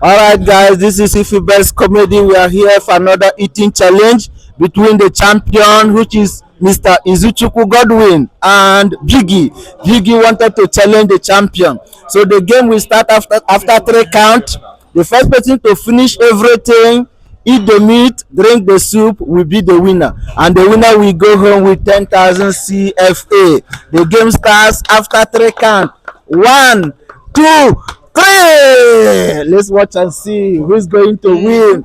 All right, guys, this is Ify Best Comedy. We are here for another eating challenge between the champion, which is Mr. Izuchukwu Godwin, and Biggie. Biggie wanted to challenge the champion. So the game will start after three count. The first person to finish everything, eat the meat, drink the soup, will be the winner. And the winner will go home with 10,000 CFA. The game starts after three count. One, two, three. Let's watch and see who's going to win.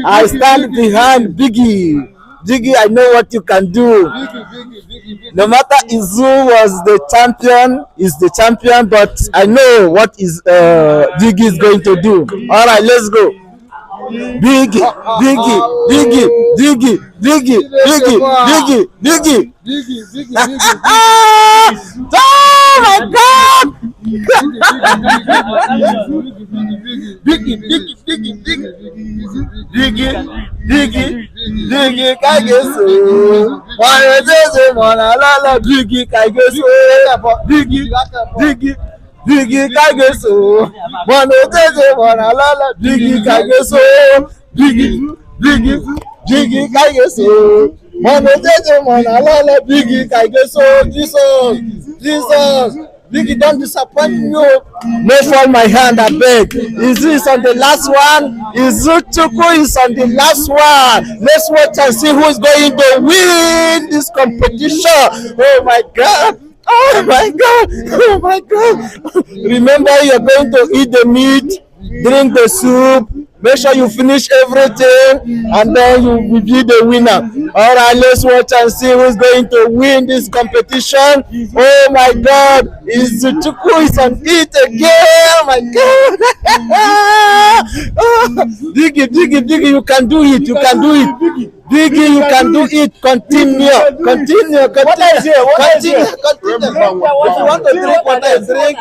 I stand behind Biggie. Biggie, I know what you can do. No matter Izu was the champion, is the champion, but I know what is Biggie is going to do. All right, let's go. Biggie, Biggie, Biggie, Biggie, Biggie, Biggie, Biggie, Biggie. Oh my God! Biggie, Biggie, Biggie, Biggie, Biggie, Biggie, Biggie, Kageso. One day, Mona Lala, Biggie, Kageso. Biggie, Biggie. Biggie Kageso, Mono Tete Monalala, Biggie Kageso, Biggie, Biggie, Biggie Kageso, Mono Tete Monalala, Biggie Kageso, Jesus, Jesus, Biggie don't disappoint me. No fall my hand, I beg. Izu is on the last one. Izuchukwu is on the last one. Let's watch and see who is going to win this competition. Oh my God. Oh my God! Oh my God! Remember, you're going to eat the meat, drink the soup, make sure you finish everything, and then you will be the winner. All right, let's watch and see who's going to win this competition. Oh my God! Izuchukwu is on it again! Oh my God! Diggy, Diggy, Diggy, you can do it! You can do it! Biggie, you can do it. Continue. Continue. Continue. Continue. If you want to drink water, drink.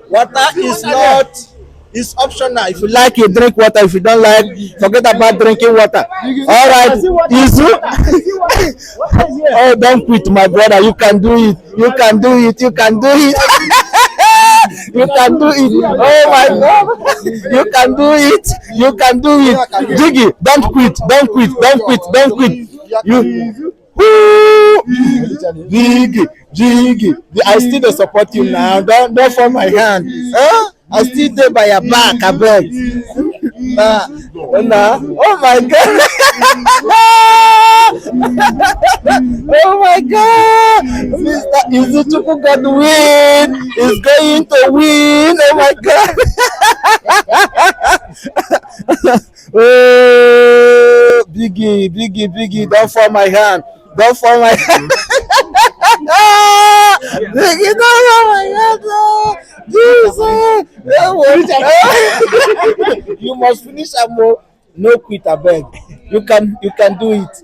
Water is not. It's optional. If you like, you drink water. If you don't like, forget about drinking water. All right. Izu. Oh, don't quit, my brother. You can do it. You can do it. You can do it. You can do it. Oh my God. You can do it. You can do it. Jiggy, don't quit. Don't quit. Don't quit. Don't quit. You. Jiggy, Jiggy. I still don't support you now. Don't fall my hand. Huh? I still there by your back. I beg. Oh my God. Oh my God! Mr. Izuchukwu Godwin is going to win. Oh my God! Oh, Biggie, Biggie, Biggie! Don't fall my hand! Don't fall my hand! Biggie, don't fall my hand! Oh, Jesus! You must finish a more. No quit, I beg. You can do it.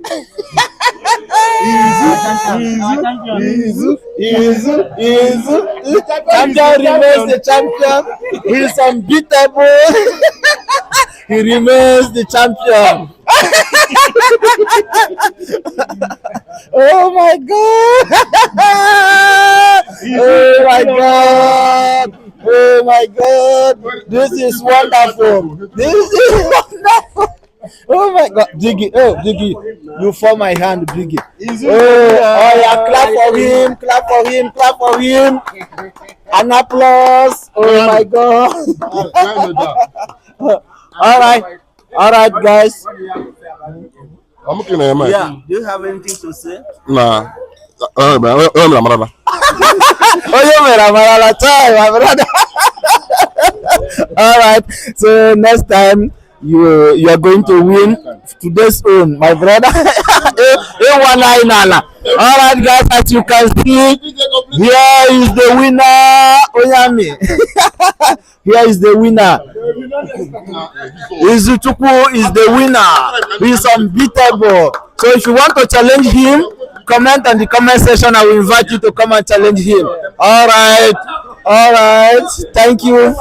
Easy. Champion remains the champion. He is unbeatable. He remains the champion. Oh my God! Oh my God! Oh my God! This is wonderful. This is wonderful. Oh my God, Diggy, oh Diggy, you fall my hand, Diggy. Oh yeah, clap for him, clap for him, clap for him. An applause. Oh my God. All right, guys. I'm looking at him. Yeah, do you have anything to say? Nah. Oh, you time, my brother. All right, so next time you are going to win today's own, my brother. All right, guys, as you can see, here is the winner. Oyami. Here is the winner. Izuchukwu is the winner. He is unbeatable. So if you want to challenge him, comment on the comment section. I will invite you to come and challenge him. All right. Thank you.